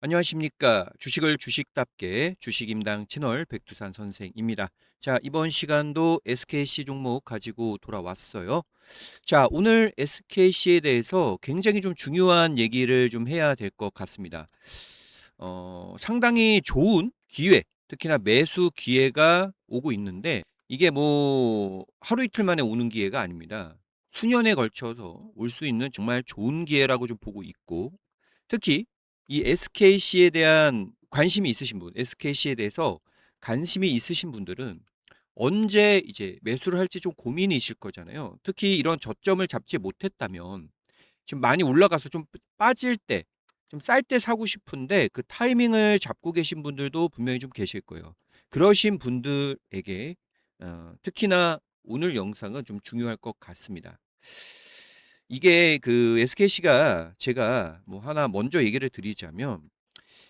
안녕하십니까. 주식을 주식답게 주식임당 채널 백두산 선생입니다. 자, 이번 시간도 SKC 종목 가지고 돌아왔어요. 자, 오늘 SKC에 대해서 굉장히 좀 중요한 얘기를 좀 해야 될 것 같습니다. 상당히 좋은 기회, 특히나 매수 기회가 오고 있는데 이게 뭐 하루 이틀 만에 오는 기회가 아닙니다. 수년에 걸쳐서 올 수 있는 정말 좋은 기회라고 좀 보고 있고, 특히 이 SKC에 대한 관심이 있으신 분, SKC에 대해서 관심이 있으신 분들은 언제 이제 매수를 할지 좀 고민이실 거잖아요. 특히 이런 저점을 잡지 못했다면 지금 많이 올라가서 좀 빠질 때, 좀 쌀 때 사고 싶은데 그 타이밍을 잡고 계신 분들도 분명히 좀 계실 거예요. 그러신 분들에게 특히나 오늘 영상은 좀 중요할 것 같습니다. 이게 그 SKC가 제가 뭐 하나 먼저 얘기를 드리자면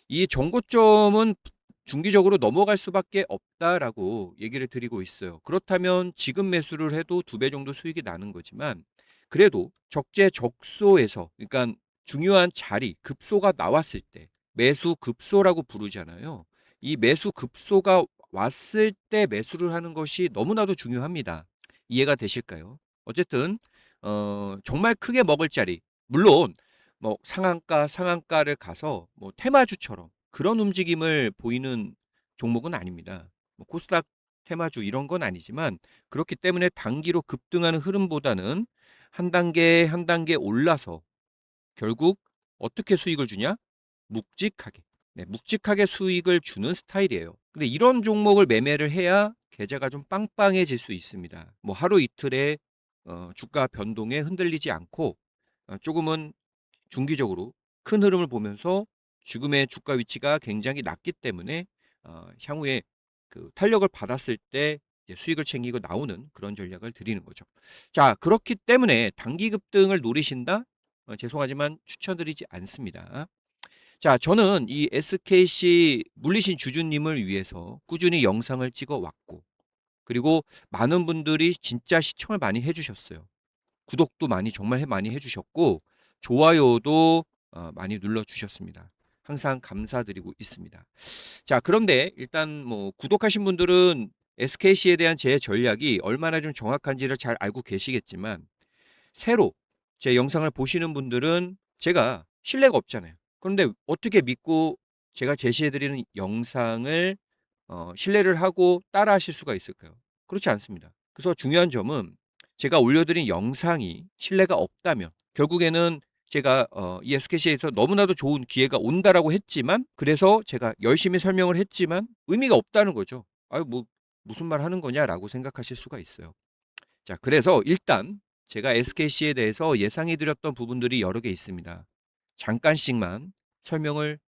이 정고점은 중기적으로 넘어갈 수밖에 없다라고 얘기를 드리고 있어요. 그렇다면 지금 매수를 해도 2배 정도 수익이 나는 거지만 그래도 적재적소에서, 그러니까 중요한 자리 급소가 나왔을 때 매수 급소라고 부르잖아요. 이 매수 급소가 왔을 때 매수를 하는 것이 너무나도 중요합니다. 이해가 되실까요? 어쨌든 정말 크게 먹을 자리, 물론 뭐 상한가를 가서 뭐 테마주처럼 그런 움직임을 보이는 종목은 아닙니다. 뭐 코스닥 테마주 이런 건 아니지만, 그렇기 때문에 단기로 급등하는 흐름보다는 한 단계 한 단계 올라서 결국 어떻게 수익을 주냐? 묵직하게. 네, 묵직하게 수익을 주는 스타일이에요. 근데 이런 종목을 매매를 해야 계좌가 좀 빵빵해질 수 있습니다. 뭐 하루 이틀의 주가 변동에 흔들리지 않고 조금은 중기적으로 큰 흐름을 보면서 지금의 주가 위치가 굉장히 낮기 때문에 향후에 그 탄력을 받았을 때 이제 수익을 챙기고 나오는 그런 전략을 드리는 거죠. 자, 그렇기 때문에 단기 급등을 노리신다? 죄송하지만 추천드리지 않습니다. 자, 저는 이 SKC 물리신 주주님을 위해서 꾸준히 영상을 찍어 왔고, 그리고 많은 분들이 진짜 시청을 많이 해주셨어요. 구독도 많이 정말 많이 해주셨고 좋아요도 많이 눌러주셨습니다. 항상 감사드리고 있습니다. 자, 그런데 일단 뭐 구독하신 분들은 SKC에 대한 제 전략이 얼마나 좀 정확한지를 잘 알고 계시겠지만, 새로 제 영상을 보시는 분들은 제가 신뢰가 없잖아요. 그런데 어떻게 믿고 제가 제시해드리는 영상을 신뢰를 하고 따라 하실 수가 있을까요? 그렇지 않습니다. 그래서 중요한 점은 제가 올려드린 영상이 신뢰가 없다면 결국에는 제가 이 SKC에서 너무나도 좋은 기회가 온다라고 했지만, 그래서 제가 열심히 설명을 했지만 의미가 없다는 거죠. 아유, 뭐 무슨 말 하는 거냐라고 생각하실 수가 있어요. 자, 그래서 일단 제가 SKC에 대해서 예상해 드렸던 부분들이 여러 개 있습니다. 잠깐씩만 설명을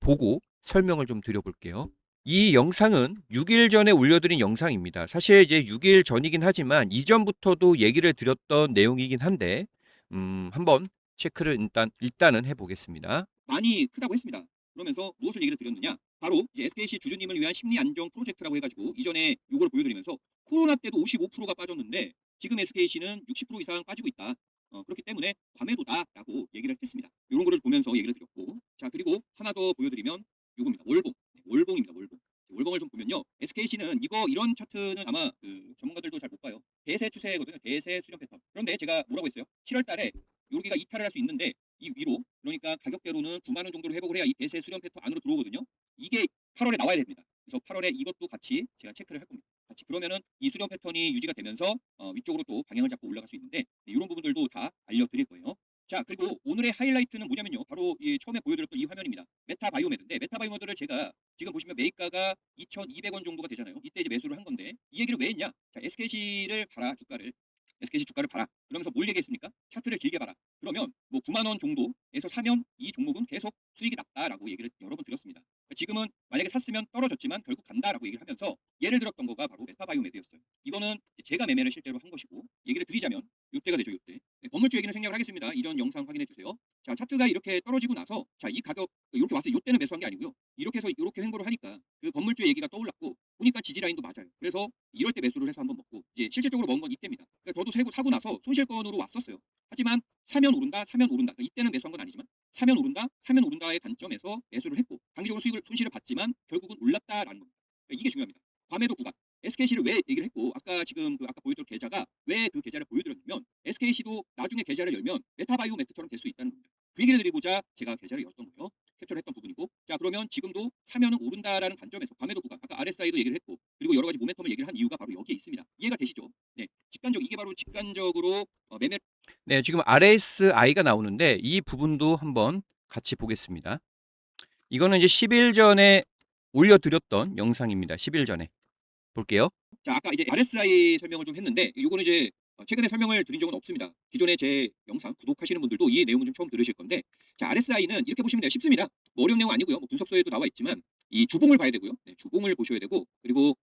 보고 설명을 좀 드려볼게요. 이 영상은 6일 전에 올려드린 영상입니다. 사실 이제 6일 전이긴 하지만 이전부터도 얘기를 드렸던 내용이긴 한데 한번 체크를 일단은 해보겠습니다. 많이 크다고 했습니다. 그러면서 무엇을 얘기를 드렸느냐? 바로 이제 SKC 주주님을 위한 심리 안정 프로젝트라고 해가지고 이전에 요걸 보여드리면서 코로나 때도 55%가 빠졌는데 지금 SKC는 60% 이상 빠지고 있다. 그렇기 때문에 과매도다라고 얘기를 했습니다. 이런 거를 보면서 얘기를 드렸고, 자, 그리고 하나 더 보여드리면 요겁니다. 월봉. 네, 월봉입니다. 월봉. 월봉을 좀 보면요, SKC는 이런 차트는 아마 그 전문가들도 잘 못 봐요. 대세 추세거든요. 대세 수렴 패턴. 그런데 제가 뭐라고 했어요? 7월 달에 여기가 이탈을 할 수 있는데 이 위로, 그러니까 가격대로는 9만 원 정도로 회복을 해야 이 대세 수렴 패턴 안으로 들어오거든요. 이게 8월에 나와야 됩니다. 그래서 8월에 이것도 같이 제가 체크를 할 겁니다. 같이 그러면은 이 수렴 패턴이 유지가 되면서 위쪽으로 또 방향을 잡고 올라갈 수 있는데, 네, 이런 부분들도 다 알려드릴 거예요. 자, 그리고 오늘의 하이라이트는 뭐냐면요, 바로 이 처음에 보여드렸던 이 화면입니다. 메타바이오메드인데, 메타바이오메드를 제가 지금 보시면 매입가가 2,200원 정도가 되잖아요. 이때 이제 매수를 한 건데 이 얘기를 왜 했냐? 자, SKC를 봐라, 주가를. SKC 주가를 봐라. 그러면서 뭘 얘기했습니까? 차트를 길게 봐라. 그러면 뭐 9만 원 정도에서 사면 이 종목은 계속 수익이 낮다라고 얘기를 여러 번 드렸습니다. 지금은 만약에 샀으면 떨어졌지만 결국 간다라고 얘기를 하면서 예를 들었던 거가 바로 메타바이오메드였어요. 이거는 제가 매매를 실제로 한 것이고, 얘기를 드리자면 요때가 되죠, 요때. 네, 건물주 얘기는 생략을 하겠습니다. 이전 영상 확인해 주세요. 자, 차트가 이렇게 떨어지고 나서 자, 이 가격 이렇게 왔어요. 요때는 매수한 게 아니고요. 이렇게 해서 이렇게 횡보를 하니까 그 건물주의 얘기가 떠올랐고 보니까 지지 라인도 맞아요. 그래서 이럴 때 매수를 해서 한번 먹고 이제 실질적으로 먹은 건 이때입니다. 그러니까 저도 사고 나서 손실권으로 왔었어요. 하지만 사면 오른다, 사면 오른다. 그러니까 이때는 매수한 건 아니지만 사면 오른다, 사면 오른다의 관점에서 매수를 했고 단기적으로 손실을 봤지만 결국은 올랐다라는 겁니다. 그러니까 이게 중요합니다. 과매도 구간. SKC를 왜 얘기를 했고 아까 지금 아까 보여드린 계좌가 왜 그 계좌를 보여드렸냐면 SKC도 나중에 계좌를 열면 메타바이오매트처럼 될 수 있다는 겁니다. 그 얘기를 드리고자 제가 계좌를 열었던 거예요. 캡처를 했던 부분이고 자 그러면 지금도 사면은 오른다라는 관점에서 과매도 구간 아까 RSI도 얘기를 했고 그리고 여러 가지 모멘텀을 얘기를 한 이유가 바로 여기에 있습니다. 이해가 되시죠? 네, 이게 바로 직관적으로 매매. 네, 지금 RSI가 나오는데 이 부분도 한번 같이 보겠습니다. 이거는 이제 10일 전에 올려드렸던 영상입니다. 10일 전에 볼게요. 자, 아까 이제 RSI 설명을 좀 했는데 이거는 이제 최근에 설명을 드린 적은 없습니다. 기존에 제 영상 구독하시는 분들도 이 내용은 좀 처음 들으실 건데 자, RSI는 이렇게 보시면 돼요. 쉽습니다. 뭐 어려운 내용 아니고요. 뭐 분석서에도 나와 있지만 이 주봉을 봐야 되고요. 네, 주봉을 보셔야 되고 그리고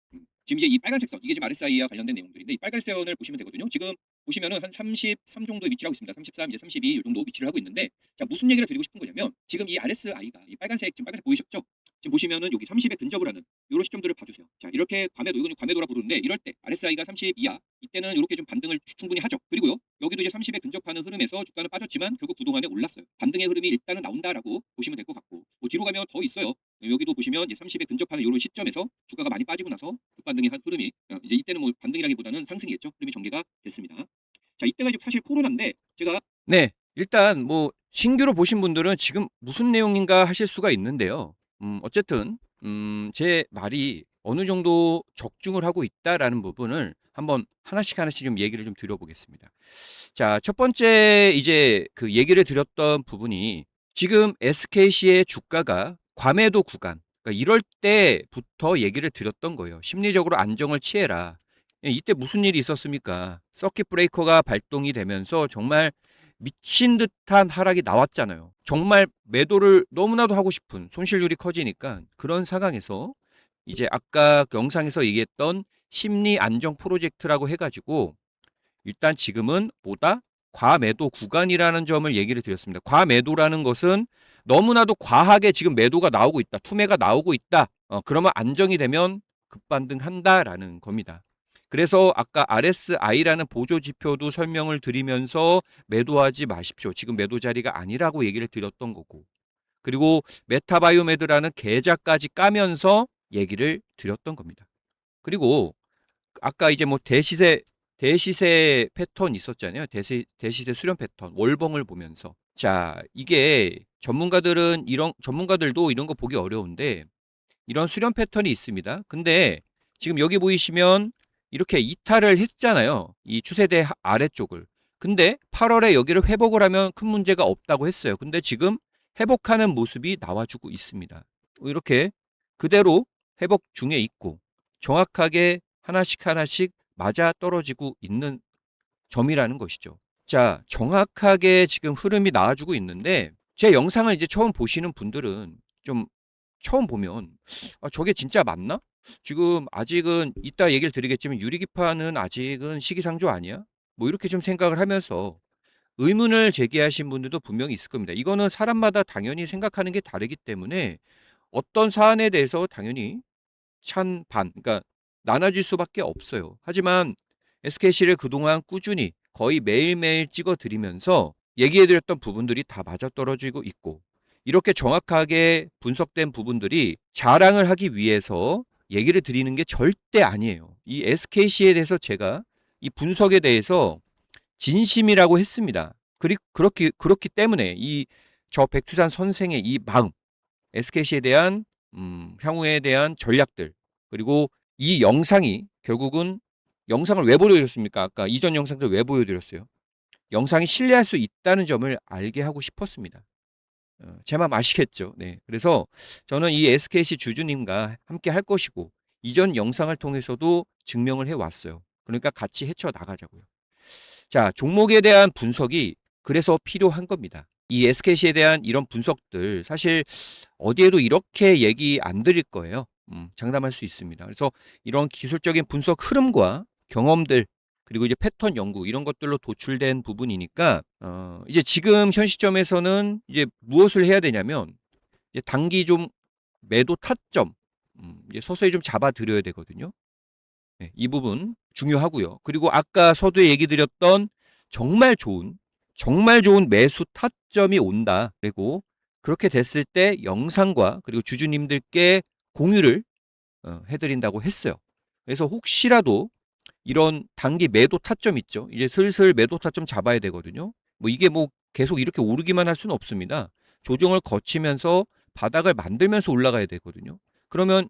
지금 이제 이 빨간색 선 이게 지금 RSI와 관련된 내용들인데 이 빨간색 선을 보시면 되거든요. 지금 보시면은 한 33 정도에 위치를 하고 있습니다. 33 이제 32 이 정도 위치를 하고 있는데 자, 무슨 얘기를 드리고 싶은 거냐면 지금 이 RSI가 이 빨간색 지금 빨간색 보이셨죠? 지금 보시면은 여기 30에 근접을 하는 이런 시점들을 봐주세요. 자, 이렇게 과매도 이건 과매도라 부르는데 이럴 때 RSI가 30 이하 이때는 이렇게 좀 반등을 충분히 하죠. 그리고요 여기도 이제 30에 근접하는 흐름에서 주가는 빠졌지만 결국 그동안에 올랐어요. 반등의 흐름이 일단은 나온다라고 보시면 될 것 같고 뭐 뒤로 가면 더 있어요. 여기도 보시면 이제 30에 근접하는 이런 시점에서 주가가 많이 빠지고 나서 급반등의 한 흐름이 이제 이때는 뭐 반등이라기보다는 상승이겠죠. 흐름이 전개가 됐습니다. 자, 이때가 이제 사실 코로나인데 제가 네, 일단 뭐 신규로 보신 분들은 지금 무슨 내용인가 하실 수가 있는데요. 어쨌든 제 말이 어느 정도 적중을 하고 있다라는 부분을 한번 하나씩 좀 얘기를 좀 드려보겠습니다. 자, 첫 번째 이제 그 얘기를 드렸던 부분이 지금 SKC의 주가가 과매도 구간, 그러니까 이럴 때부터 얘기를 드렸던 거예요. 심리적으로 안정을 취해라. 이때 무슨 일이 있었습니까? 서킷 브레이커가 발동이 되면서 정말 미친 듯한 하락이 나왔잖아요. 정말 매도를 너무나도 하고 싶은 손실률이 커지니까 그런 상황에서 이제 아까 그 영상에서 얘기했던 심리 안정 프로젝트라고 해가지고 일단 지금은 보다 과매도 구간이라는 점을 얘기를 드렸습니다. 과매도라는 것은 너무나도 과하게 지금 매도가 나오고 있다. 투매가 나오고 있다. 그러면 안정이 되면 급반등한다라는 겁니다. 그래서 아까 RSI라는 보조 지표도 설명을 드리면서 매도하지 마십시오. 지금 매도 자리가 아니라고 얘기를 드렸던 거고. 그리고 메타바이오메드라는 계좌까지 까면서 얘기를 드렸던 겁니다. 그리고 아까 이제 뭐 대시세 패턴 있었잖아요. 대시세 수렴 패턴 월봉을 보면서 자 이게 전문가들도 이런 거 보기 어려운데 이런 수렴 패턴이 있습니다. 근데 지금 여기 보이시면 이렇게 이탈을 했잖아요. 이 추세대 아래쪽을. 근데 8월에 여기를 회복을 하면 큰 문제가 없다고 했어요. 근데 지금 회복하는 모습이 나와주고 있습니다. 이렇게 그대로 회복 중에 있고 정확하게 하나씩 맞아 떨어지고 있는 점이라는 것이죠. 자, 정확하게 지금 흐름이 나와주고 있는데 제 영상을 이제 처음 보시는 분들은 좀 처음 보면 저게 진짜 맞나? 지금 아직은 이따 얘기를 드리겠지만 유리기판은 아직은 시기상조 아니야? 뭐 이렇게 좀 생각을 하면서 의문을 제기하신 분들도 분명히 있을 겁니다. 이거는 사람마다 당연히 생각하는 게 다르기 때문에 어떤 사안에 대해서 당연히 찬반, 그러니까 나눠질 수밖에 없어요. 하지만 SKC를 그동안 꾸준히 거의 매일매일 찍어드리면서 얘기해드렸던 부분들이 다 맞아떨어지고 있고 이렇게 정확하게 분석된 부분들이 자랑을 하기 위해서 얘기를 드리는 게 절대 아니에요. 이 SKC에 대해서 제가 이 분석에 대해서 진심이라고 했습니다. 그렇기 때문에 이 저 백두산 선생의 이 마음, SKC에 대한 향후에 대한 전략들 그리고 이 영상이 결국은 영상을 왜 보여드렸습니까? 아까 이전 영상들 왜 보여드렸어요? 영상이 신뢰할 수 있다는 점을 알게 하고 싶었습니다. 제 마음 아시겠죠? 네. 그래서 저는 이 SKC 주주님과 함께 할 것이고 이전 영상을 통해서도 증명을 해 왔어요. 그러니까 같이 헤쳐 나가자고요. 자, 종목에 대한 분석이 그래서 필요한 겁니다. 이 SKC에 대한 이런 분석들 사실 어디에도 이렇게 얘기 안 드릴 거예요. 장담할 수 있습니다. 그래서 이런 기술적인 분석 흐름과 경험들 그리고 이제 패턴 연구 이런 것들로 도출된 부분이니까 이제 지금 현 시점에서는 이제 무엇을 해야 되냐면 이제 단기 좀 매도 타점 이제 서서히 좀 잡아드려야 되거든요. 네, 이 부분 중요하고요. 그리고 아까 서두에 얘기 드렸던 정말 좋은 정말 좋은 매수 타점이 온다. 그리고 그렇게 됐을 때 영상과 그리고 주주님들께 공유를 해드린다고 했어요. 그래서 혹시라도 이런 단기 매도 타점 있죠. 이제 슬슬 매도 타점 잡아야 되거든요. 뭐 이게 뭐 계속 이렇게 오르기만 할 수는 없습니다. 조정을 거치면서 바닥을 만들면서 올라가야 되거든요. 그러면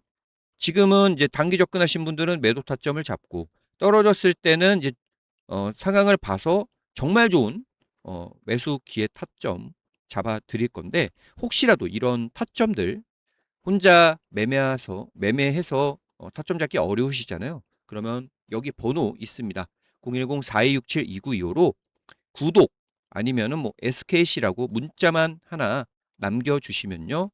지금은 이제 단기 접근하신 분들은 매도 타점을 잡고 떨어졌을 때는 이제 상황을 봐서 정말 좋은 매수 기회 타점 잡아 드릴 건데 혹시라도 이런 타점들 혼자 매매해서 타점 잡기 어려우시잖아요. 그러면 여기 번호 있습니다. 010-4267-2925로 구독 아니면은 뭐 SKC라고 문자만 하나 남겨주시면요.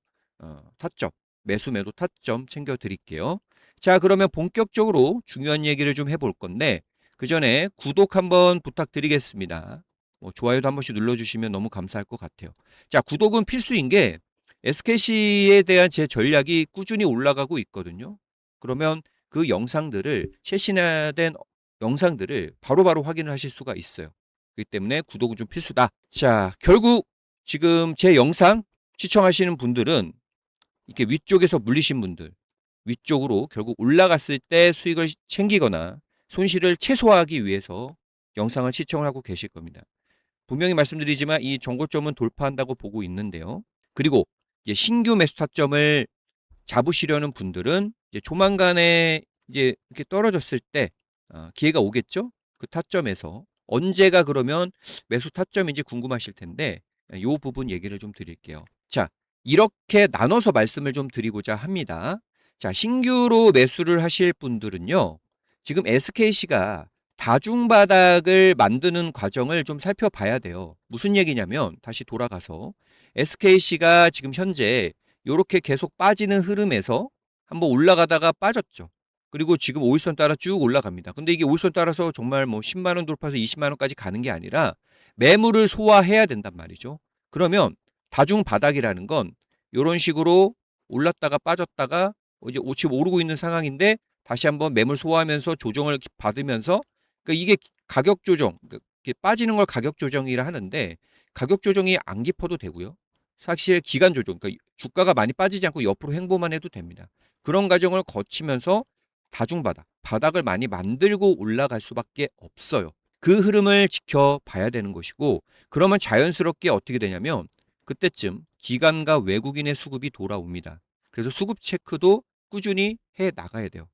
타점, 매도 타점 챙겨 드릴게요. 자, 그러면 본격적으로 중요한 얘기를 좀 해볼 건데, 그 전에 구독 한번 부탁드리겠습니다. 뭐 좋아요도 한 번씩 눌러주시면 너무 감사할 것 같아요. 자, 구독은 필수인 게 SKC에 대한 제 전략이 꾸준히 올라가고 있거든요. 그러면 그 영상들을, 최신화된 영상들을 바로바로 확인을 하실 수가 있어요. 그렇기 때문에 구독은 좀 필수다. 자, 결국 지금 제 영상 시청하시는 분들은 이렇게 위쪽에서 물리신 분들, 위쪽으로 결국 올라갔을 때 수익을 챙기거나 손실을 최소화하기 위해서 영상을 시청을 하고 계실 겁니다. 분명히 말씀드리지만 이 정고점은 돌파한다고 보고 있는데요. 그리고 이제 신규 매수 타점을 잡으시려는 분들은 이제 조만간에 이제 이렇게 떨어졌을 때 기회가 오겠죠? 그 타점에서 언제가 그러면 매수 타점인지 궁금하실 텐데 이 부분 얘기를 좀 드릴게요. 자, 이렇게 나눠서 말씀을 좀 드리고자 합니다. 자, 신규로 매수를 하실 분들은요. 지금 SKC가 다중바닥을 만드는 과정을 좀 살펴봐야 돼요. 무슨 얘기냐면 다시 돌아가서 SKC가 지금 현재 요렇게 계속 빠지는 흐름에서 한번 올라가다가 빠졌죠. 그리고 지금 5일선 따라 쭉 올라갑니다. 근데 이게 5일선 따라서 정말 뭐 10만 원 돌파해서 20만 원까지 가는 게 아니라 매물을 소화해야 된단 말이죠. 그러면 다중 바닥이라는 건 요런 식으로 올랐다가 빠졌다가 이제 지금 오르고 있는 상황인데 다시 한번 매물 소화하면서 조정을 받으면서 그러니까 이게 가격 조정, 그러니까 이렇게 빠지는 걸 가격 조정이라 하는데 가격 조정이 안 깊어도 되고요. 사실 기간 조정, 그러니까 주가가 많이 빠지지 않고 옆으로 횡보만 해도 됩니다. 그런 과정을 거치면서 다중바닥, 바닥을 많이 만들고 올라갈 수밖에 없어요. 그 흐름을 지켜봐야 되는 것이고, 그러면 자연스럽게 어떻게 되냐면, 그때쯤 기관과 외국인의 수급이 돌아옵니다. 그래서 수급 체크도 꾸준히 해 나가야 돼요.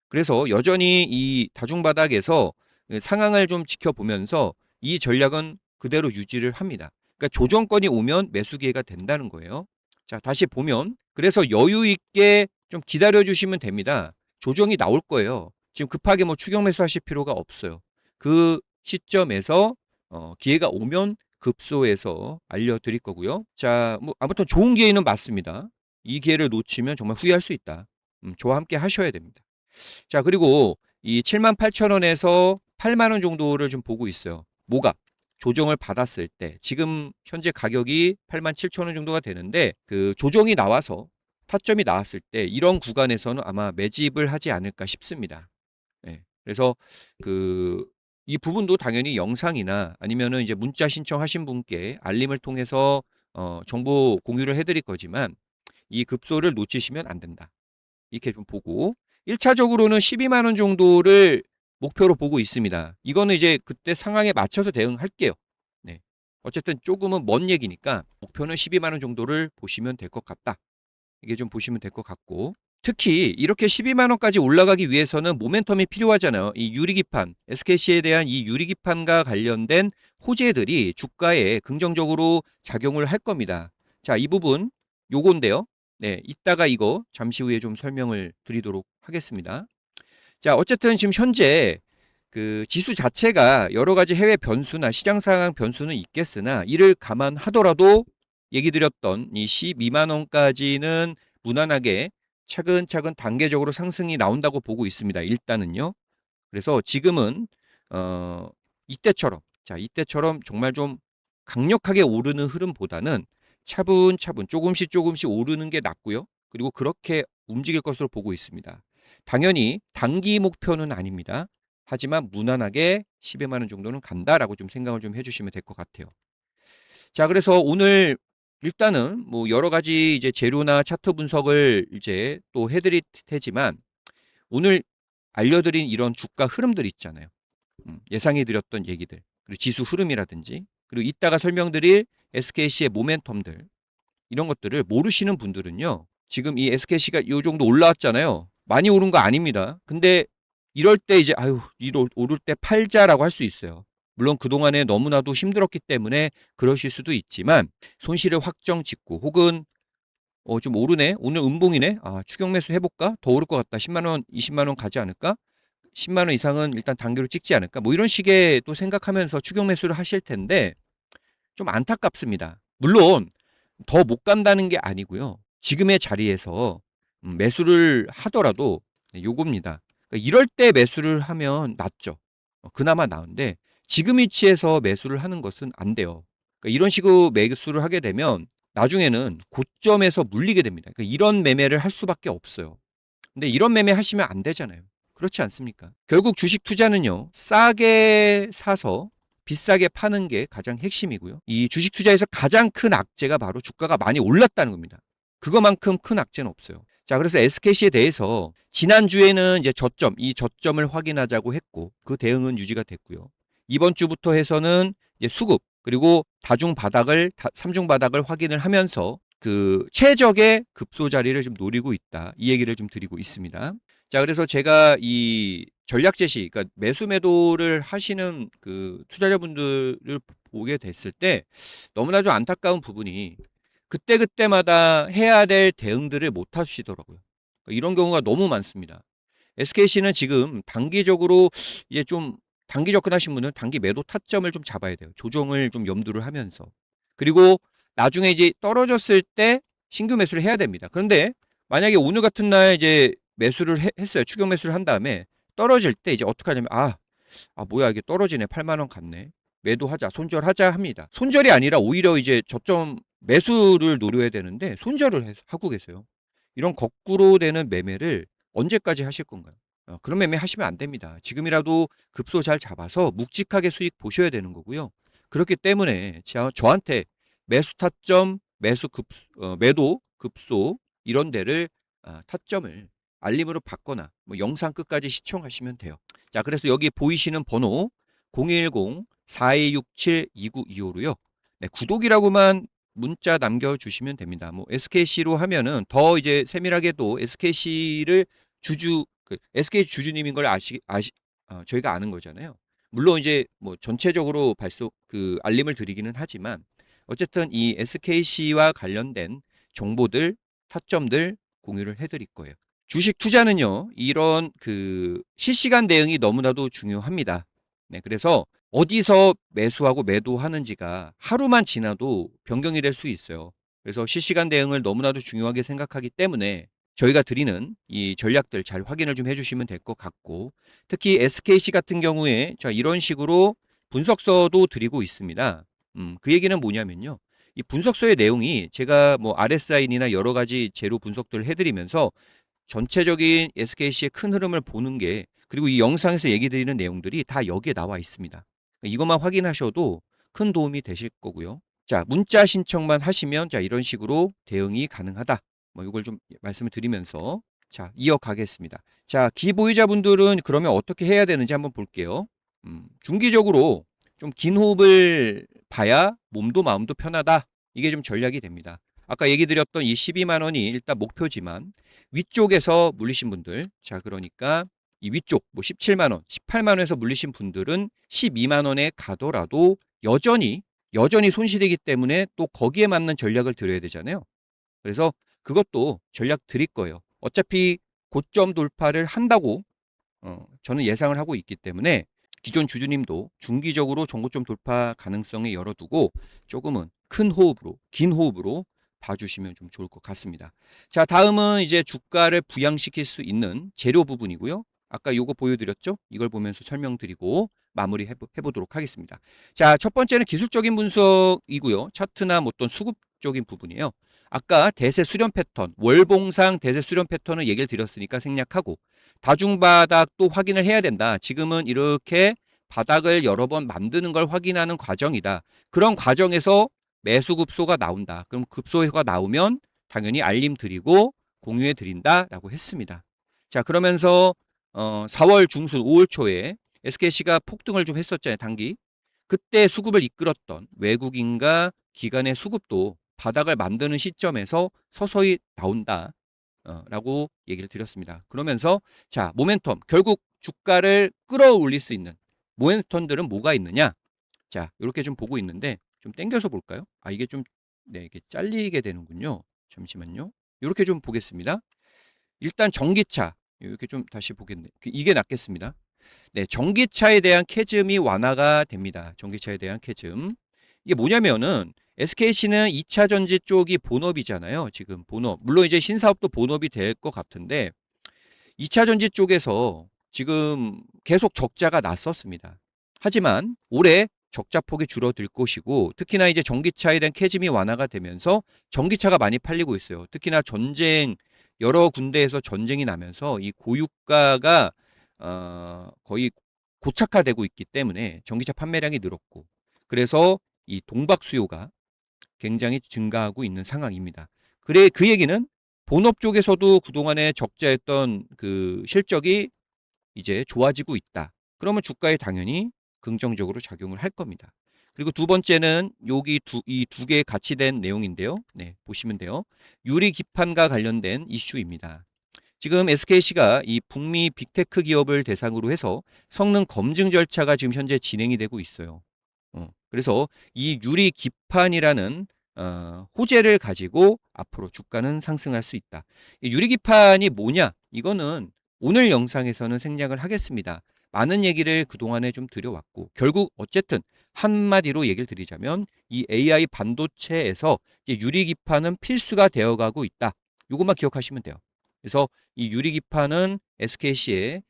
그래서 여전히 이 다중바닥에서 상황을 좀 지켜보면서 이 전략은 그대로 유지를 합니다. 그러니까 조정권이 오면 매수 기회가 된다는 거예요. 자, 다시 보면 그래서 여유 있게 좀 기다려 주시면 됩니다. 조정이 나올 거예요. 지금 급하게 뭐 추격 매수하실 필요가 없어요. 그 시점에서 기회가 오면 급소해서 알려드릴 거고요. 자, 뭐 아무튼 좋은 기회는 맞습니다. 이 기회를 놓치면 정말 후회할 수 있다. 저와 함께 하셔야 됩니다. 자, 그리고 이 78,000원에서 8만 원 정도를 좀 보고 있어요. 뭐가? 조정을 받았을 때 지금 현재 가격이 87,000원 정도가 되는데 그 조정이 나와서 타점이 나왔을 때 이런 구간에서는 아마 매집을 하지 않을까 싶습니다. 네. 그래서 그 이 부분도 당연히 영상이나 아니면은 이제 문자 신청하신 분께 알림을 통해서 정보 공유를 해드릴 거지만 이 급소를 놓치시면 안 된다. 이렇게 좀 보고 1차적으로는 12만 원 정도를 목표로 보고 있습니다. 이거는 이제 그때 상황에 맞춰서 대응할게요. 네. 어쨌든 조금은 먼 얘기니까 목표는 12만 원 정도를 보시면 될 것 같다. 이게 좀 보시면 될 것 같고 특히 이렇게 12만 원까지 올라가기 위해서는 모멘텀이 필요하잖아요. 이 유리기판, SKC에 대한 이 유리기판과 관련된 호재들이 주가에 긍정적으로 작용을 할 겁니다. 자, 이 부분 요건데요. 네, 이따가 이거 잠시 후에 좀 설명을 드리도록 하겠습니다. 자, 어쨌든 지금 현재 그 지수 자체가 여러 가지 해외 변수나 시장 상황 변수는 있겠으나 이를 감안하더라도 얘기 드렸던 이 12만 원까지는 무난하게 차근차근 단계적으로 상승이 나온다고 보고 있습니다. 일단은요. 그래서 지금은 이때처럼 정말 좀 강력하게 오르는 흐름보다는 차분차분 조금씩 오르는 게 낫고요. 그리고 그렇게 움직일 것으로 보고 있습니다. 당연히 단기 목표는 아닙니다. 하지만 무난하게 12만 원 정도는 간다라고 좀 생각을 좀 해주시면 될 것 같아요. 자, 그래서 오늘 일단은 뭐 여러 가지 이제 재료나 차트 분석을 이제 또 해드릴 테지만 오늘 알려드린 이런 주가 흐름들 있잖아요. 예상해 드렸던 얘기들, 그리고 지수 흐름이라든지, 그리고 이따가 설명드릴 SKC의 모멘텀들, 이런 것들을 모르시는 분들은요, 지금 이 SKC가 이 정도 올라왔잖아요. 많이 오른 거 아닙니다. 근데 이럴 때 이제 아유, 오를 때 팔자라고 할 수 있어요. 물론 그동안에 너무나도 힘들었기 때문에 그러실 수도 있지만 손실을 확정 짓고 혹은 좀 오르네, 오늘 음봉이네, 아 추격 매수 해볼까, 더 오를 것 같다, 10만 원 20만 원 가지 않을까, 10만 원 이상은 일단 단기로 찍지 않을까, 뭐 이런 식의 또 생각하면서 추격 매수를 하실 텐데 좀 안타깝습니다. 물론 더 못 간다는 게 아니고요. 지금의 자리에서 매수를 하더라도 요겁니다. 그러니까 이럴 때 매수를 하면 낫죠. 그나마 나은데 지금 위치에서 매수를 하는 것은 안 돼요. 그러니까 이런 식으로 매수를 하게 되면 나중에는 고점에서 물리게 됩니다. 그러니까 이런 매매를 할 수밖에 없어요. 근데 이런 매매 하시면 안 되잖아요. 그렇지 않습니까? 결국 주식 투자는요, 싸게 사서 비싸게 파는 게 가장 핵심이고요. 이 주식 투자에서 가장 큰 악재가 바로 주가가 많이 올랐다는 겁니다. 그거만큼 큰 악재는 없어요. 자, 그래서 SKC에 대해서 지난주에는 이제 이 저점을 확인하자고 했고, 그 대응은 유지가 됐고요. 이번 주부터 해서는 이제 수급, 그리고 삼중 바닥을 확인을 하면서 그 최적의 급소 자리를 좀 노리고 있다. 이 얘기를 좀 드리고 있습니다. 자, 그래서 제가 이 전략 제시, 그러니까 매수 매도를 하시는 그 투자자분들을 보게 됐을 때 너무나 좀 안타까운 부분이 그때그때마다 해야 될 대응들을 못 하시더라고요. 그러니까 이런 경우가 너무 많습니다. SKC는 지금 단기적으로 이제 좀 단기 접근하신 분은 단기 매도 타점을 좀 잡아야 돼요. 조정을 좀 염두를 하면서. 그리고 나중에 이제 떨어졌을 때 신규 매수를 해야 됩니다. 그런데 만약에 오늘 같은 날 이제 매수를 했어요. 추격 매수를 한 다음에 떨어질 때 이제 어떻게 하냐면 뭐야 이게 떨어지네. 8만 원 갔네. 매도하자, 손절하자 합니다. 손절이 아니라 오히려 이제 저점 매수를 노려야 되는데 손절을 하고 계세요. 이런 거꾸로 되는 매매를 언제까지 하실 건가요? 그런 매매 하시면 안 됩니다. 지금이라도 급소 잘 잡아서 묵직하게 수익 보셔야 되는 거고요. 그렇기 때문에 저한테 매수 타점, 매도 급소 이런 데를 타점을 알림으로 받거나 뭐 영상 끝까지 시청하시면 돼요. 자, 그래서 여기 보이시는 번호 010-4267-2925로요. 네, 구독이라고만 문자 남겨주시면 됩니다. 뭐 SKC로 하면은 더 이제 세밀하게도 SKC를 SKC 주주님인 걸 저희가 아는 거잖아요. 물론 이제 뭐 전체적으로 알림을 드리기는 하지만 어쨌든 이 SKC와 관련된 정보들, 타점들 공유를 해드릴 거예요. 주식 투자는요, 이런 그 실시간 대응이 너무나도 중요합니다. 네, 그래서 어디서 매수하고 매도하는지가 하루만 지나도 변경이 될 수 있어요. 그래서 실시간 대응을 너무나도 중요하게 생각하기 때문에 저희가 드리는 이 전략들 잘 확인을 좀 해주시면 될 것 같고, 특히 SKC 같은 경우에 이런 식으로 분석서도 드리고 있습니다. 그 얘기는 뭐냐면요. 이 분석서의 내용이 제가 뭐 RSI나 여러 가지 재료 분석들을 해드리면서 전체적인 SKC의 큰 흐름을 보는 게, 그리고 이 영상에서 얘기 드리는 내용들이 다 여기에 나와 있습니다. 이것만 확인하셔도 큰 도움이 되실 거고요. 자, 문자 신청만 하시면 이런 식으로 대응이 가능하다. 뭐 이걸 좀 말씀을 드리면서 이어가겠습니다. 자, 기보유자분들은 그러면 어떻게 해야 되는지 한번 볼게요. 중기적으로 좀 긴 호흡을 봐야 몸도 마음도 편하다. 이게 좀 전략이 됩니다. 아까 얘기 드렸던 이 12만 원이 일단 목표지만 위쪽에서 물리신 분들, 그러니까 이 위쪽 뭐 17만 원, 18만 원에서 물리신 분들은 12만 원에 가더라도 여전히 손실이기 때문에 또 거기에 맞는 전략을 드려야 되잖아요. 그래서 그것도 전략 드릴 거예요. 어차피 고점 돌파를 한다고 저는 예상을 하고 있기 때문에 기존 주주님도 중기적으로 전고점 돌파 가능성에 열어두고 조금은 긴 호흡으로 봐주시면 좀 좋을 것 같습니다. 자, 다음은 이제 주가를 부양시킬 수 있는 재료 부분이고요. 아까 요거 보여드렸죠? 이걸 보면서 설명드리고 마무리 해보도록 하겠습니다. 자, 첫 번째는 기술적인 분석이고요. 차트나 뭐 어떤 수급적인 부분이에요. 아까 대세 수렴 패턴, 월봉상 대세 수렴 패턴을 얘기를 드렸으니까 생략하고 다중바닥도 확인을 해야 된다. 지금은 이렇게 바닥을 여러 번 만드는 걸 확인하는 과정이다. 그런 과정에서 매수 급소가 나온다. 그럼 급소가 나오면 당연히 알림 드리고 공유해 드린다라고 했습니다. 자, 그러면서 4월 중순 5월 초에 SKC가 폭등을 좀 했었잖아요. 단기. 그때 수급을 이끌었던 외국인과 기관의 수급도 바닥을 만드는 시점에서 서서히 나온다. 라고 얘기를 드렸습니다. 그러면서 자, 모멘텀 결국 주가를 끌어올릴 수 있는 모멘텀들은 뭐가 있느냐? 자, 이렇게 좀 보고 있는데 좀 당겨서 볼까요? 아, 이게 좀 네, 이게 잘리게 되는군요. 잠시만요. 이렇게 좀 보겠습니다. 일단 전기차 이렇게 좀 다시 보겠네. 이게 낫겠습니다. 네, 전기차에 대한 캐즘이 완화가 됩니다. 전기차에 대한 캐즘. 이게 뭐냐면은 SKC는 2차 전지 쪽이 본업이잖아요. 지금 본업. 물론 이제 신사업도 본업이 될 것 같은데 2차 전지 쪽에서 지금 계속 적자가 났었습니다. 하지만 올해 적자 폭이 줄어들 것이고 특히나 이제 전기차에 대한 캐즘이 완화가 되면서 전기차가 많이 팔리고 있어요. 특히나 전쟁 여러 군데에서 전쟁이 나면서 이 고유가가 거의 고착화되고 있기 때문에 전기차 판매량이 늘었고 그래서 이 동박 수요가 굉장히 증가하고 있는 상황입니다. 그래 그 얘기는 본업 쪽에서도 그동안에 적자였던 그 실적이 이제 좋아지고 있다. 그러면 주가에 당연히 긍정적으로 작용을 할 겁니다. 그리고 두 번째는 여기 이 두 개 같이 된 내용인데요. 네, 보시면 돼요. 유리 기판과 관련된 이슈입니다. 지금 SKC가 이 북미 빅테크 기업을 대상으로 해서 성능 검증 절차가 지금 현재 진행이 되고 있어요. 그래서 이 유리 기판이라는 호재를 가지고 앞으로 주가는 상승할 수 있다. 이 유리 기판이 뭐냐? 이거는 오늘 영상에서는 생략을 하겠습니다. 많은 얘기를 그동안에 좀 드려왔고 결국 어쨌든 한마디로 얘기를 드리자면 이 AI 반도체에서 이제 유리 기판은 필수가 되어가고 있다. 이것만 기억하시면 돼요. 그래서 이 유리 기판은 SKC의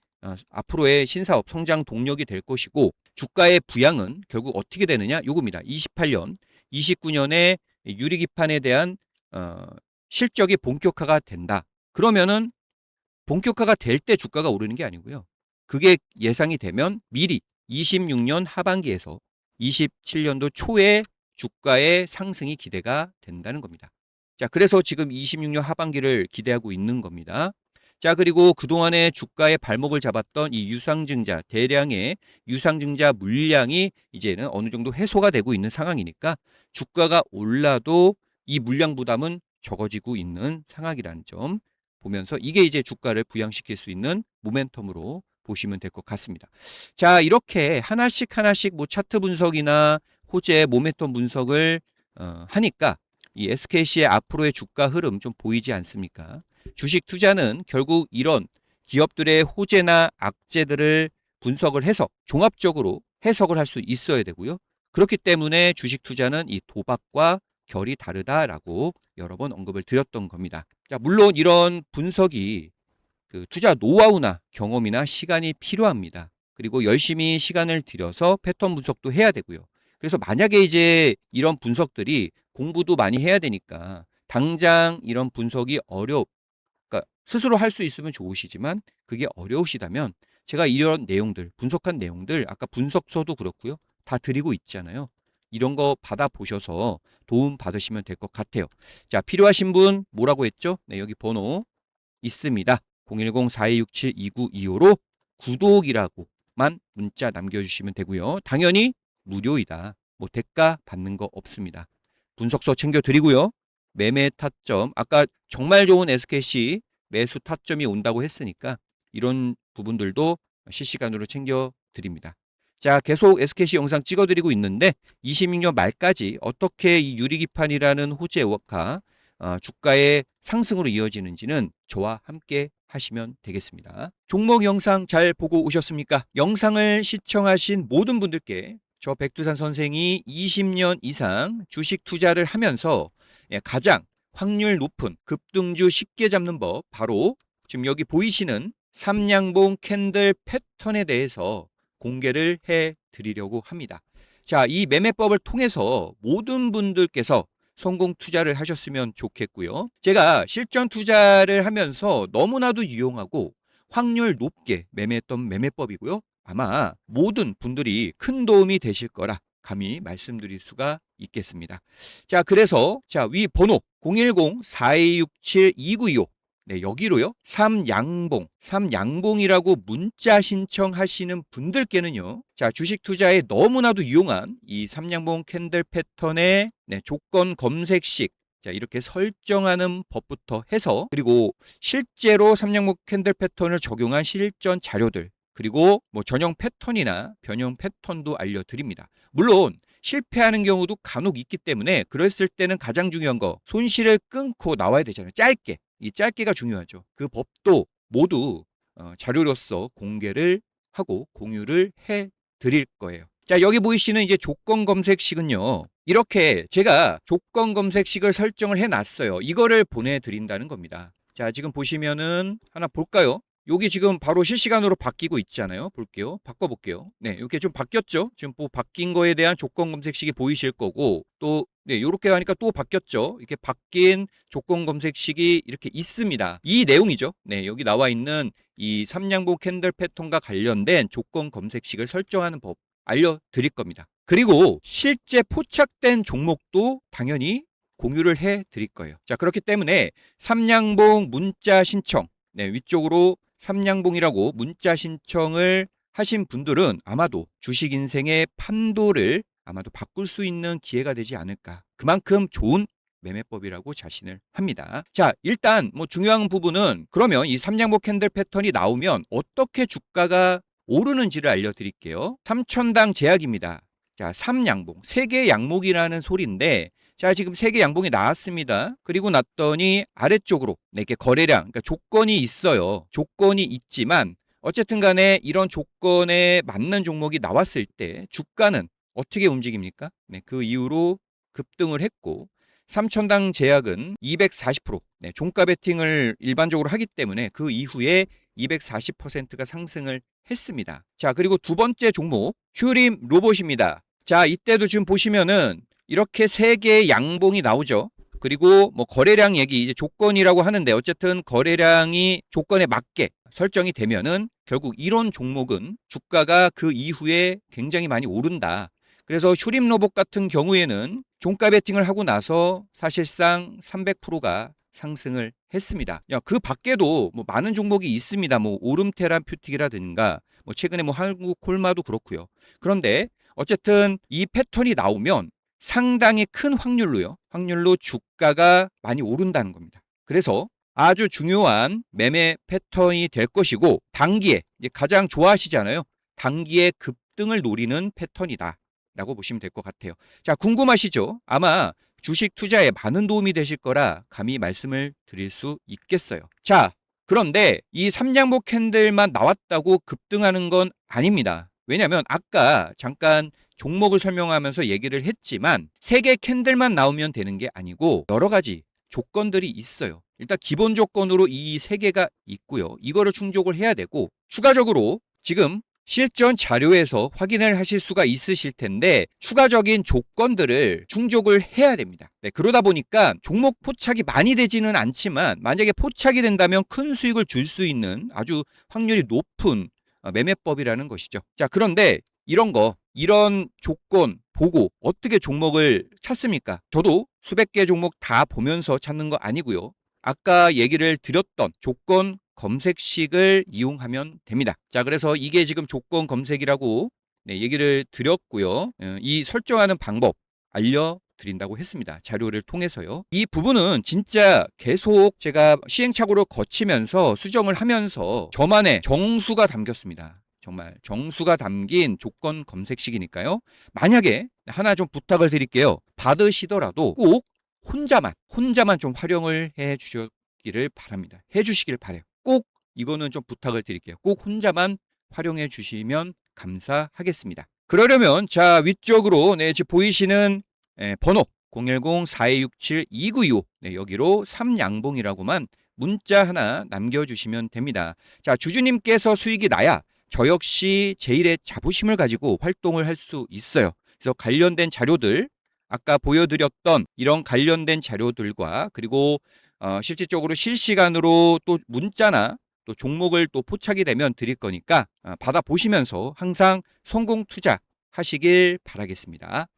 앞으로의 신사업 성장 동력이 될 것이고 주가의 부양은 결국 어떻게 되느냐? 요겁니다. 28년, 29년에 유리 기판에 대한 실적이 본격화가 된다. 그러면은 본격화가 될 때 주가가 오르는 게 아니고요. 그게 예상이 되면 미리 26년 하반기에서 27년도 초에 주가의 상승이 기대가 된다는 겁니다. 자, 그래서 지금 26년 하반기를 기대하고 있는 겁니다. 자, 그리고 그동안에 주가의 발목을 잡았던 이 유상증자, 대량의 유상증자 물량이 이제는 어느 정도 해소가 되고 있는 상황이니까 주가가 올라도 이 물량 부담은 적어지고 있는 상황이라는 점 보면서 이게 이제 주가를 부양시킬 수 있는 모멘텀으로 보시면 될 것 같습니다. 자, 이렇게 하나씩 하나씩 뭐 차트 분석이나 호재 모멘텀 분석을 하니까 이 SKC의 앞으로의 주가 흐름 좀 보이지 않습니까? 주식 투자는 결국 이런 기업들의 호재나 악재들을 분석을 해서 종합적으로 해석을 할 수 있어야 되고요. 그렇기 때문에 주식 투자는 이 도박과 결이 다르다라고 여러 번 언급을 드렸던 겁니다. 자, 물론 이런 분석이 그 투자 노하우나 경험이나 시간이 필요합니다. 그리고 열심히 시간을 들여서 패턴 분석도 해야 되고요. 그래서 만약에 이제 이런 분석들이 공부도 많이 해야 되니까 당장 이런 분석이 그러니까 스스로 할 수 있으면 좋으시지만 그게 어려우시다면 제가 이런 내용들, 분석한 내용들 아까 분석서도 그렇고요. 다 드리고 있잖아요. 이런 거 받아보셔서 도움 받으시면 될 것 같아요. 자, 필요하신 분 뭐라고 했죠? 네, 여기 번호 있습니다. 010-4267-2925로 구독이라고만 문자 남겨주시면 되고요. 당연히 무료이다. 뭐 대가 받는 거 없습니다. 분석서 챙겨드리고요. 매매 타점, 아까 정말 좋은 SKC 매수 타점이 온다고 했으니까 이런 부분들도 실시간으로 챙겨드립니다. 자, 계속 SKC 영상 찍어드리고 있는데 26년 말까지 어떻게 이 유리기판이라는 호재와 주가의 상승으로 이어지는지는 저와 함께 하시면 되겠습니다. 종목 영상 잘 보고 오셨습니까? 영상을 시청하신 모든 분들께 저 백두산 선생이 20년 이상 주식 투자를 하면서 가장 확률 높은 급등주 쉽게 잡는 법 바로 지금 여기 보이시는 삼양봉 캔들 패턴에 대해서 공개를 해 드리려고 합니다. 자, 이 매매법을 통해서 모든 분들께서 성공 투자를 하셨으면 좋겠고요. 제가 실전 투자를 하면서 너무나도 유용하고 확률 높게 매매했던 매매법이고요. 아마 모든 분들이 큰 도움이 되실 거라 감히 말씀드릴 수가 있겠습니다. 자, 그래서 위 번호 010-4267-2925 네, 여기로요. 삼양봉이라고 문자 신청하시는 분들께는요. 자, 주식 투자에 너무나도 유용한 이 삼양봉 캔들 패턴의 조건 검색식 자, 이렇게 설정하는 법부터 해서 그리고 실제로 삼양봉 캔들 패턴을 적용한 실전 자료들 그리고 뭐 전형 패턴이나 변형 패턴도 알려드립니다. 물론 실패하는 경우도 간혹 있기 때문에 그랬을 때는 가장 중요한 거 손실을 끊고 나와야 되잖아요. 짧게. 이 짧게가 중요하죠. 그 법도 모두 자료로서 공개를 하고 공유를 해 드릴 거예요. 자, 여기 보이시는 이제 조건 검색식은요. 이렇게 제가 조건 검색식을 설정을 해 놨어요. 이거를 보내 드린다는 겁니다. 자, 지금 보시면은 하나 볼까요? 여기 지금 바로 실시간으로 바뀌고 있잖아요. 볼게요. 바꿔볼게요. 네, 이렇게 좀 바뀌었죠. 지금 뭐 바뀐 거에 대한 조건 검색식이 보이실 거고 또 네, 이렇게 하니까 또 바뀌었죠. 이렇게 바뀐 조건 검색식이 이렇게 있습니다. 이 내용이죠. 네, 여기 나와 있는 이 삼양봉 캔들 패턴과 관련된 조건 검색식을 설정하는 법 알려드릴 겁니다. 그리고 실제 포착된 종목도 당연히 공유를 해 드릴 거예요. 자, 그렇기 때문에 삼양봉 문자 신청 네, 위쪽으로 삼양봉이라고 문자 신청을 하신 분들은 아마도 주식 인생의 판도를 아마도 바꿀 수 있는 기회가 되지 않을까. 그만큼 좋은 매매법이라고 자신을 합니다. 자, 일단 뭐 중요한 부분은 그러면 이 삼양봉 캔들 패턴이 나오면 어떻게 주가가 오르는지를 알려드릴게요. 3천당 제약입니다. 자, 3양봉, 세개 양목이라는 소리인데 자, 지금 세개 양봉이 나왔습니다. 그리고 났더니 아래쪽으로 이렇게 거래량, 그러니까 조건이 있어요. 조건이 있지만 어쨌든 간에 이런 조건에 맞는 종목이 나왔을 때 주가는 어떻게 움직입니까? 네, 그 이후로 급등을 했고 3천당 제약은 240% 네, 종가 베팅을 일반적으로 하기 때문에 그 이후에 240%가 상승을 했습니다. 자, 그리고 두 번째 종목 휴림 로봇입니다. 자, 이때도 지금 보시면은 이렇게 세 개의 양봉이 나오죠. 그리고 뭐 거래량 얘기 이제 조건이라고 하는데 어쨌든 거래량이 조건에 맞게 설정이 되면은 결국 이런 종목은 주가가 그 이후에 굉장히 많이 오른다. 그래서 휴림 로봇 같은 경우에는 종가 베팅을 하고 나서 사실상 300%가 상승을 했습니다. 야, 그 밖에도 뭐 많은 종목이 있습니다. 뭐 오름테라퓨틱이라든가 뭐 최근에 뭐 한국 콜마도 그렇고요. 그런데 어쨌든 이 패턴이 나오면 상당히 큰 확률로 주가가 많이 오른다는 겁니다. 그래서 아주 중요한 매매 패턴이 될 것이고 단기에 이제 가장 좋아하시잖아요. 단기에 급등을 노리는 패턴이다 라고 보시면 될 것 같아요. 자, 궁금하시죠? 아마 주식 투자에 많은 도움이 되실 거라 감히 말씀을 드릴 수 있겠어요. 자, 그런데 이 삼양봉 캔들만 나왔다고 급등하는 건 아닙니다. 왜냐하면 아까 잠깐 종목을 설명하면서 얘기를 했지만 세 개 캔들만 나오면 되는 게 아니고 여러 가지 조건들이 있어요. 일단 기본 조건으로 이 세 개가 있고요. 이거를 충족을 해야 되고 추가적으로 지금 실전 자료에서 확인을 하실 수가 있으실 텐데 추가적인 조건들을 충족을 해야 됩니다. 네, 그러다 보니까 종목 포착이 많이 되지는 않지만 만약에 포착이 된다면 큰 수익을 줄 수 있는 아주 확률이 높은 매매법이라는 것이죠. 자, 그런데 이런 조건 보고 어떻게 종목을 찾습니까? 저도 수백 개 종목 다 보면서 찾는 거 아니고요. 아까 얘기를 드렸던 조건 검색식을 이용하면 됩니다. 자, 그래서 이게 지금 조건 검색이라고 얘기를 드렸고요. 이 설정하는 방법 알려드린다고 했습니다. 자료를 통해서요. 이 부분은 진짜 계속 제가 시행착오를 거치면서 수정을 하면서 저만의 정수가 담겼습니다. 정말 정수가 담긴 조건 검색식이니까요. 만약에 하나 좀 부탁을 드릴게요. 받으시더라도 꼭 혼자만 좀 활용을 해 주시기를 바랍니다. 해 주시길 바래요. 꼭 이거는 좀 부탁을 드릴게요. 꼭 혼자만 활용해 주시면 감사하겠습니다. 그러려면 자, 위쪽으로 지금 보이시는 번호 010-4267-2925 여기로 3양봉이라고만 문자 하나 남겨주시면 됩니다. 자, 주주님께서 수익이 나야 저 역시 제일의 자부심을 가지고 활동을 할 수 있어요. 그래서 관련된 자료들 아까 보여드렸던 이런 관련된 자료들과 그리고 실질적으로 실시간으로 또 문자나 또 종목을 또 포착이 되면 드릴 거니까 받아보시면서 항상 성공 투자 하시길 바라겠습니다.